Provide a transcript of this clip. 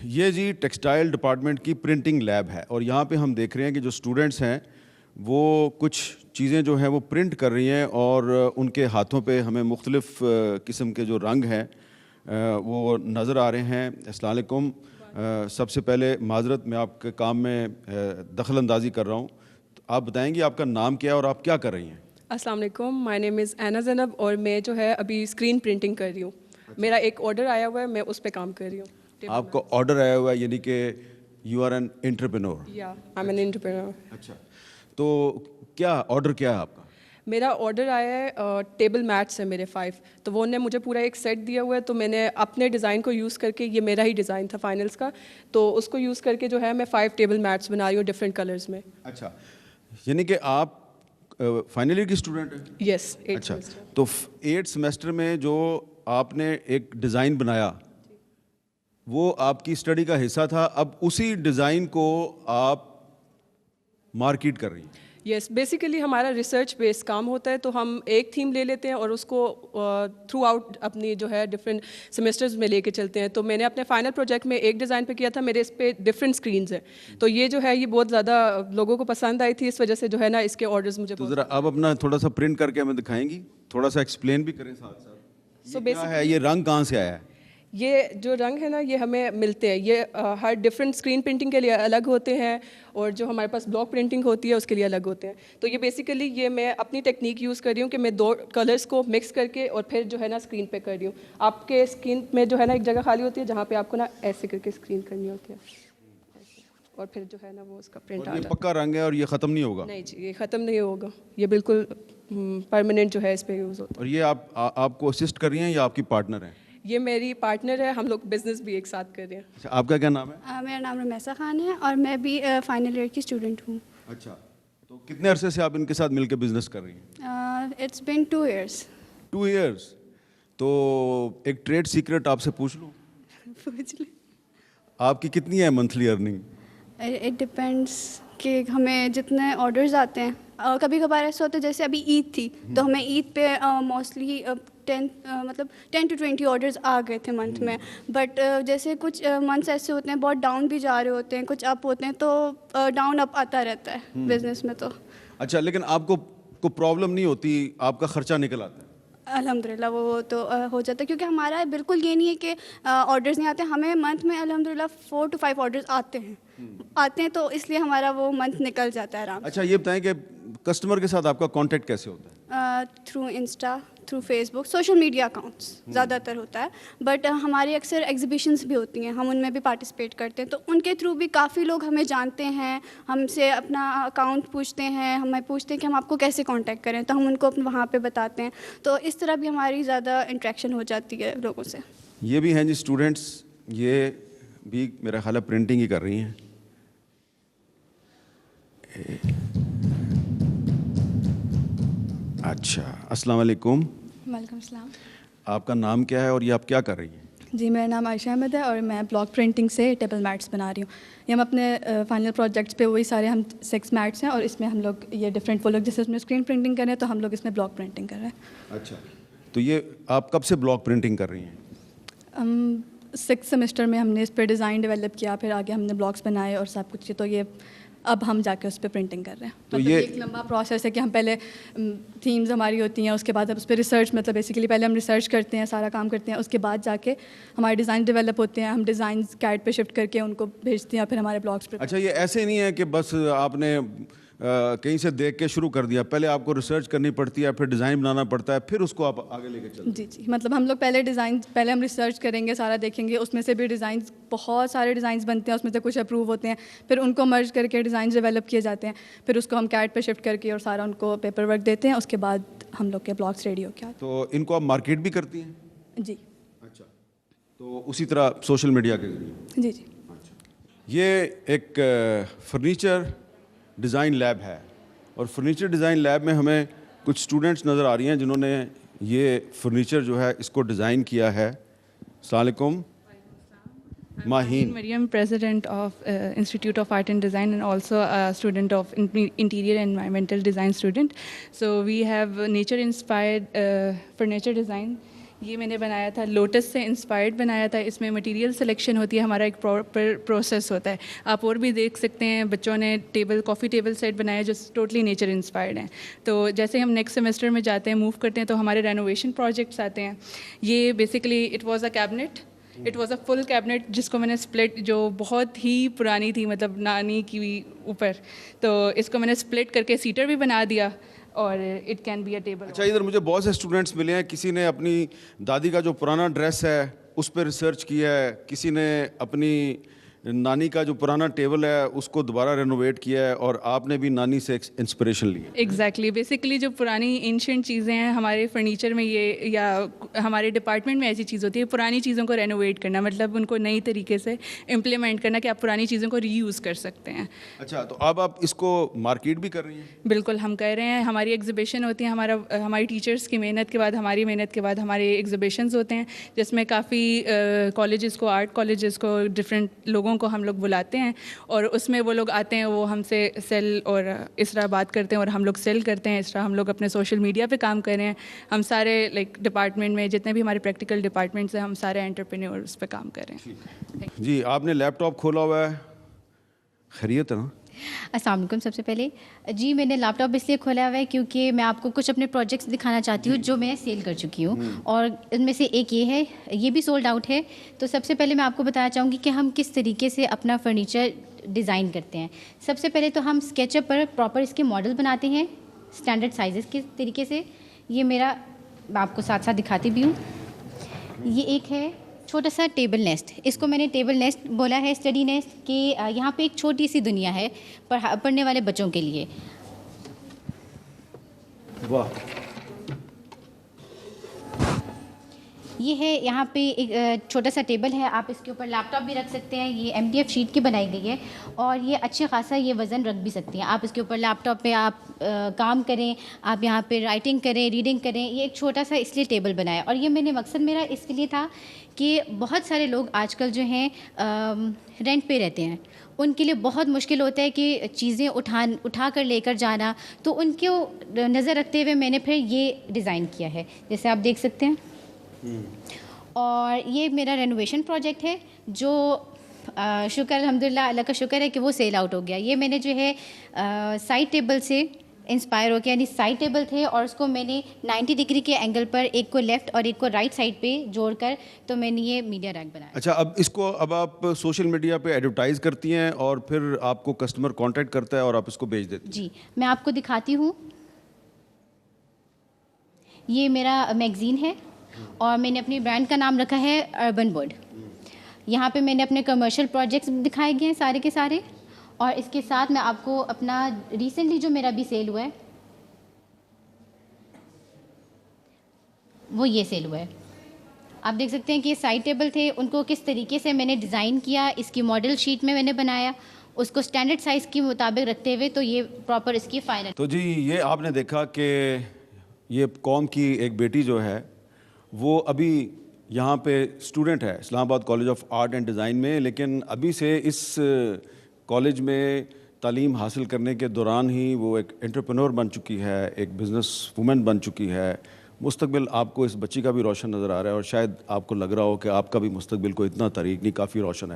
یہ جی textile department کی printing lab ہے اور یہاں پہ ہم دیکھ رہے ہیں کہ جو اسٹوڈنٹس ہیں وہ کچھ چیزیں جو ہیں وہ پرنٹ کر رہی ہیں اور ان کے ہاتھوں پہ ہمیں مختلف قسم کے جو رنگ ہیں وہ نظر آ رہے ہیں. السلام علیکم. سب سے پہلے معذرت, میں آپ کے کام میں دخل اندازی کر رہا ہوں. آپ بتائیں گی آپ کا نام کیا ہے اور آپ کیا کر رہی ہیں؟ السلام علیکم, مائی نیم از اینا زینب اور میں جو ہے ابھی اسکرین پرنٹنگ کر رہی ہوں. میرا ایک آرڈر آیا ہوا ہے, میں اس پہ کام کر رہی ہوں. آپ کو آرڈر آیا ہوا ہے, یعنی کہ یو آر این انٹرپرینور؟ یا آئی ایم این انٹرپرینور. اچھا, تو کیا آرڈر کیا ہے آپ کا؟ میرا آرڈر آیا ہے ٹیبل میٹس ہے میرے 5, تو وہ نے مجھے پورا ایک سیٹ دیا ہوا ہے, تو میں نے اپنے ڈیزائن کو یوز کر کے, یہ میرا ہی ڈیزائن تھا فائنلس کا, تو اس کو یوز کر کے جو ہے میں 5 ٹیبل میٹس بنا رہی ہوں ڈفرینٹ کلرز میں. اچھا, یعنی کہ آپ فائنل ایئر کی اسٹوڈنٹ ہیں؟ یس. اچھا, تو 8 سیمسٹر میں جو آپ نے ایک ڈیزائن بنایا وہ آپ کی اسٹڈی کا حصہ تھا, اب اسی ڈیزائن کو آپ مارکیٹ کر رہی ہیں؟ یس, بیسیکلی ہمارا ریسرچ بیس کام ہوتا ہے, تو ہم ایک تھیم لے لیتے ہیں اور اس کو تھرو آؤٹ اپنی جو ہے ڈفرینٹ سیمسٹرز میں لے کے چلتے ہیں. تو میں نے اپنے فائنل پروجیکٹ میں ایک ڈیزائن پہ کیا تھا, میرے اس پہ ڈفرینٹ اسکرینز ہیں, تو یہ جو ہے یہ بہت زیادہ لوگوں کو پسند آئی تھی, اس وجہ سے جو ہے نا اس کے آرڈرز مجھے. تو ذرا آپ اپنا تھوڑا سا پرنٹ کر کے ہمیں دکھائیں گی, تھوڑا سا ایکسپلین بھی کریں ساتھ ساتھ. یہ کیا ہے, یہ رنگ کہاں سے آیا ہے؟ یہ جو رنگ ہے نا یہ ہمیں ملتے ہیں, یہ ہر ڈفرینٹ اسکرین پرنٹنگ کے لیے الگ ہوتے ہیں اور جو ہمارے پاس بلاک پرنٹنگ ہوتی ہے اس کے لیے الگ ہوتے ہیں. تو یہ بیسیکلی یہ میں اپنی ٹیکنیک یوز کر رہی ہوں کہ میں 2 کلرس کو مکس کر کے اور پھر جو ہے نا اسکرین پہ کر رہی ہوں. آپ کے اسکرین میں جو ہے نا ایک جگہ خالی ہوتی ہے جہاں پہ آپ کو نا ایسے کر کے اسکرین کرنی ہوتی ہے, اور پھر جو ہے نا وہ اس کا پرنٹ آ جاتا ہے. یہ پکا رنگ ہے اور یہ ختم نہیں ہوگا؟ نہیں جی, یہ ختم نہیں ہوگا, یہ بالکل پرماننٹ جو ہے اس پہ یوز ہوتا ہے. اور یہ آپ کو اسسٹ کر رہی ہیں یا آپ کی پارٹنر ہیں؟ یہ میری پارٹنر ہے, ہم لوگ بزنس بھی ایک ساتھ کر رہے ہیں. اچھا, آپ کا کیا نام ہے؟ میرا نام رمیسا خان ہے اور میں بھی فائنل ایئر کی اسٹوڈنٹ ہوں. اچھا, تو کتنے عرصے سے آپ ان کے ساتھ مل کے بزنس کر رہی ہیں؟ It's been 2 years. 2 ایئرس. تو ایک ٹریڈ سیکرٹ آپ سے پوچھ لوں؟ پوچھ لیں. آپ کی کتنی ہے منتھلی ارننگ؟ اٹ ڈپینڈس کہ ہمیں جتنے آرڈرز آتے ہیں, کبھی کبھار ایسا ہوتا ہے جیسے ابھی عید تھی تو ہمیں عید پہ موسٹلی 10 to 20 آرڈرز آ گئے تھے منتھ میں. بٹ جیسے کچھ منتھس ایسے ہوتے ہیں بہت ڈاؤن بھی جا رہے ہوتے ہیں, کچھ اپ ہوتے ہیں, تو ڈاؤن اپ آتا رہتا ہے بزنس میں. تو اچھا, لیکن آپ کو پرابلم نہیں ہوتی, آپ کا خرچہ نکل آتا ہے؟ الحمد للہ وہ تو ہو جاتا ہے, کیونکہ ہمارا بالکل یہ نہیں ہے کہ آرڈرز نہیں آتے, ہمیں منتھ میں الحمد للہ 4 to 5 آرڈرز آتے ہیں, تو اس لیے ہمارا وہ منتھ نکل جاتا ہے آرام سے. اچھا, یہ بتائیں کہ کسٹمر کے ساتھ آپ کا کانٹیکٹ کیسے ہوتا ہے؟ تھرو انسٹا, تھرو فیس بک, سوشل میڈیا اکاؤنٹس زیادہ تر ہوتا ہے. بٹ ہماری اکثر ایگزیبیشنس بھی ہوتی ہیں, ہم ان میں بھی پارٹیسپیٹ کرتے ہیں, تو ان کے تھرو بھی کافی لوگ ہمیں جانتے ہیں, ہم سے اپنا اکاؤنٹ پوچھتے ہیں, ہمیں پوچھتے ہیں کہ ہم آپ کو کیسے کانٹیکٹ کریں, تو ہم ان کو وہاں پہ بتاتے ہیں. تو اس طرح بھی ہماری زیادہ انٹریکشن ہو جاتی ہے لوگوں سے. یہ بھی ہیں جی اسٹوڈنٹس, یہ بھی میرا خیال ہے پرنٹنگ ہی کر رہی ہیں. اچھا, السلام علیکم. وعلیکم السلام. آپ کا نام کیا ہے اور یہ آپ کیا کر رہی ہیں؟ جی, میرا نام عائشہ احمد ہے اور میں بلاک پرنٹنگ سے ٹیبل میٹس بنا رہی ہوں. یہ ہم اپنے فائنل پروجیکٹس پہ وہی سارے ہم 6 میٹس ہیں, اور اس میں ہم لوگ یہ ڈفرینٹ, وہ لوگ جیسے اس میں اسکرین پرنٹنگ کر رہے ہیں تو ہم لوگ اس میں بلاک پرنٹنگ کر رہے ہیں. اچھا, تو یہ آپ کب سے بلاک پرنٹنگ کر رہی ہیں؟ 6 سیمسٹر میں ہم نے اس پہ ڈیزائن ڈیولپ کیا, پھر آگے ہم نے بلاکس بنائے اور سب کچھ, تو یہ اب ہم جا کے اس پہ پرنٹنگ کر رہے ہیں. تو یہ یہ ایک لمبا پروسیس ہے کہ ہم پہلے تھیمز ہماری ہوتی ہیں, اس کے بعد اب اس پہ ریسرچ, مطلب بیسیکلی پہلے ہم ریسرچ کرتے ہیں, سارا کام کرتے ہیں, اس کے بعد جا کے ہمارے ڈیزائن ڈیولپ ہوتے ہیں, ہم ڈیزائنز کیٹ پہ شفٹ کر کے ان کو بھیجتے ہیں, پھر ہمارے بلاگس پہ. اچھا, یہ ایسے نہیں ہے کہ بس آپ نے کہیں سے دیکھ کے شروع کر دیا, پہلے آپ کو ریسرچ کرنی پڑتی ہے, پھر ڈیزائن بنانا پڑتا ہے, پھر اس کو آپ آگے لے کے چلتے ہیں؟ جی, مطلب ہم لوگ پہلے ہم ریسرچ کریں گے, سارا دیکھیں گے, اس میں سے بھی ڈیزائنز, بہت سارے ڈیزائنز بنتے ہیں, اس میں سے کچھ اپروو ہوتے ہیں, پھر ان کو مرج کر کے ڈیزائنز ڈیولپ کیے جاتے ہیں, پھر اس کو ہم کیٹ پہ شفٹ کر کے اور سارا ان کو پیپر ورک دیتے ہیں, اس کے بعد ہم لوگ کے بلاگس ریڈی ہو کے آتے ہیں. تو ان کو آپ مارکیٹ بھی کرتی ہیں؟ جی. اچھا, تو اسی طرح سوشل میڈیا کے ذریعے؟ جی جی. یہ ایک فرنیچر ڈیزائن لیب ہے, اور فرنیچر ڈیزائن لیب میں ہمیں کچھ اسٹوڈنٹس نظر آ رہی ہیں جنہوں نے یہ فرنیچر جو ہے اس کو ڈیزائن کیا ہے. السلام علیکم. ماہین مریم, president of Institute of Art and Design and also a student of interior and environmental design student. So we have nature inspired furniture design. یہ میں نے بنایا تھا لوٹس سے انسپائرڈ بنایا تھا. اس میں مٹیریل سلیکشن ہوتی ہے, ہمارا ایک پراپر پروسیس ہوتا ہے. آپ اور بھی دیکھ سکتے ہیں بچوں نے کافی ٹیبل سیٹ بنایا جو ٹوٹلی نیچر انسپائرڈ ہیں. تو جیسے ہم نیکسٹ سیمسٹر میں جاتے ہیں, موو کرتے ہیں, تو ہمارے رینوویشن پروجیکٹس آتے ہیں. یہ basically it was a full cabinet جس کو میں نے اسپلٹ, جو بہت ہی پرانی تھی, مطلب نانی کی اوپر, تو اس کو میں نے اسپلٹ کر کے سیٹر بھی بنا دیا, اور it can be a table. اچھا, ادھر مجھے بہت سے اسٹوڈنٹس ملے ہیں, کسی نے اپنی دادی کا جو پرانا ڈریس ہے اس پہ ریسرچ کیا ہے, کسی نے اپنی نانی کا جو پرانا ٹیبل ہے اس کو دوبارہ رینوویٹ کیا ہے, اور آپ نے بھی نانی سے انسپریشن لی ہے. ایگزیکٹلی, بیسیکلی جو پرانی اینشینٹ چیزیں ہیں ہمارے فرنیچر میں, یہ یا ہمارے ڈپارٹمنٹ میں ایسی چیز ہوتی ہے, پرانی چیزوں کو رینوویٹ کرنا, مطلب ان کو نئی طریقے سے امپلیمنٹ کرنا کہ آپ پرانی چیزوں کو ری یوز کر سکتے ہیں. اچھا, تو اب آپ اس کو مارکیٹ بھی کر رہی ہیں؟ بالکل, ہم کر رہے ہیں. ہماری ایگزیبیشن ہوتی ہے, ہماری ٹیچرس کی محنت کے بعد, ہماری محنت کے بعد ہمارے ایگزیبیشنز ہوتے ہیں, جس میں کافی کالجز کو, آرٹ کالجز کو, ڈفرینٹ لوگوں کو ہم لوگ بلاتے ہیں, اور اس میں وہ لوگ آتے ہیں, وہ ہم سے سیل اور اس طرح بات کرتے ہیں, اور ہم لوگ سیل کرتے ہیں. اس طرح ہم لوگ اپنے سوشل میڈیا پہ کام کر رہے ہیں. ہم سارے ڈپارٹمنٹ میں جتنے بھی ہمارے پریکٹیکل ڈپارٹمنٹس ہیں, ہم سارے انٹرپرینیورس پہ کام کر رہے ہیں. جی, آپ نے لیپ ٹاپ کھولا ہوا ہے, خیریت ہے نا؟ السلام علیکم. سب سے پہلے جی, میں نے لیپ ٹاپ اس لیے کھولا ہوا ہے کیونکہ میں آپ کو کچھ اپنے پروجیکٹس دکھانا چاہتی ہوں جو میں سیل کر چکی ہوں, اور ان میں سے ایک یہ ہے, یہ بھی سولڈ آؤٹ ہے. تو سب سے پہلے میں آپ کو بتانا چاہوں گی کہ ہم کس طریقے سے اپنا فرنیچر ڈیزائن کرتے ہیں. سب سے پہلے تو ہم اسکیچ اپ پر پراپر اس کے ماڈل بناتے ہیں اسٹینڈرڈ سائزز کے طریقے سے. یہ میرا, میں آپ کو ساتھ ساتھ دکھاتی بھی ہوں. یہ ایک ہے چھوٹا سا ٹیبل نیسٹ. اس کو میں نے ٹیبل نیسٹ بولا ہے, اسٹڈی نیسٹ, کہ یہاں پہ ایک چھوٹی سی دنیا ہے پڑھنے والے بچوں کے لیے. واہ, یہ ہے یہاں پہ ایک چھوٹا سا ٹیبل ہے, آپ اس کے اوپر لیپ ٹاپ بھی رکھ سکتے ہیں. یہ MDF شیٹ کی بنائی گئی ہے, اور یہ اچھے خاصا یہ وزن رکھ بھی سکتی ہیں. آپ اس کے اوپر لیپ ٹاپ پہ آپ کام کریں, آپ یہاں پہ رائٹنگ کریں, ریڈنگ کریں. یہ ایک چھوٹا سا اس لیے ٹیبل بنایا, اور یہ مقصد میرا اس کے لیے تھا کہ بہت سارے لوگ آج کل جو ہیں رینٹ پہ رہتے ہیں, ان کے لیے بہت مشکل ہوتا ہے کہ چیزیں اٹھا کر لے کر جانا. تو ان کو نظر رکھتے ہوئے میں نے پھر یہ ڈیزائن کیا ہے, جیسے آپ دیکھ سکتے ہیں. اور یہ میرا رینوویشن پروجیکٹ ہے جو شکر الحمدللہ اللہ کا شکر ہے کہ وہ سیل آؤٹ ہو گیا. یہ میں نے جو ہے سائڈ ٹیبل سے انسپائر ہو کے, یعنی سائڈ ٹیبل تھے اور اس کو میں نے 90 ڈگری کے اینگل پر ایک کو لیفٹ اور ایک کو رائٹ سائڈ پہ جوڑ کر تو میں نے یہ میڈیا ریک بنایا. اچھا, اب آپ سوشل میڈیا پہ ایڈورٹائز کرتی ہیں اور پھر آپ کو کسٹمر کانٹیکٹ کرتا ہے اور آپ اس کو بھیج دیتے ہیں؟ جی, میں آپ کو دکھاتی ہوں. یہ میرا میگزین ہے, اور میں نے اپنی برانڈ کا نام رکھا ہے اربن برڈ. یہاں پہ میں نے اپنے کمرشل پروجیکٹس دکھائے گئے ہیں سارے کے سارے, اور اس کے ساتھ میں آپ کو اپنا ریسنٹلی جو میرا بھی سیل ہوا ہے وہ یہ سیل ہوا ہے. آپ دیکھ سکتے ہیں کہ یہ سائڈ ٹیبل تھے, ان کو کس طریقے سے میں نے ڈیزائن کیا, اس کی ماڈل شیٹ میں نے بنایا, اس کو اسٹینڈرڈ سائز کے مطابق رکھتے ہوئے, تو یہ پراپر اس کی فائنل. تو جی, یہ آپ نے دیکھا کہ یہ قوم کی ایک بیٹی جو ہے وہ ابھی یہاں پہ اسٹوڈنٹ ہے اسلام آباد college of art and design میں, لیکن ابھی سے اس کالج میں تعلیم حاصل کرنے کے دوران ہی وہ ایک انٹرپرینور بن چکی ہے, ایک بزنس وومن بن چکی ہے. مستقبل آپ کو اس بچی کا بھی روشن نظر آ رہا ہے, اور شاید آپ کو لگ رہا ہو کہ آپ کا بھی مستقبل کو اتنا طریق نہیں, کافی روشن ہے.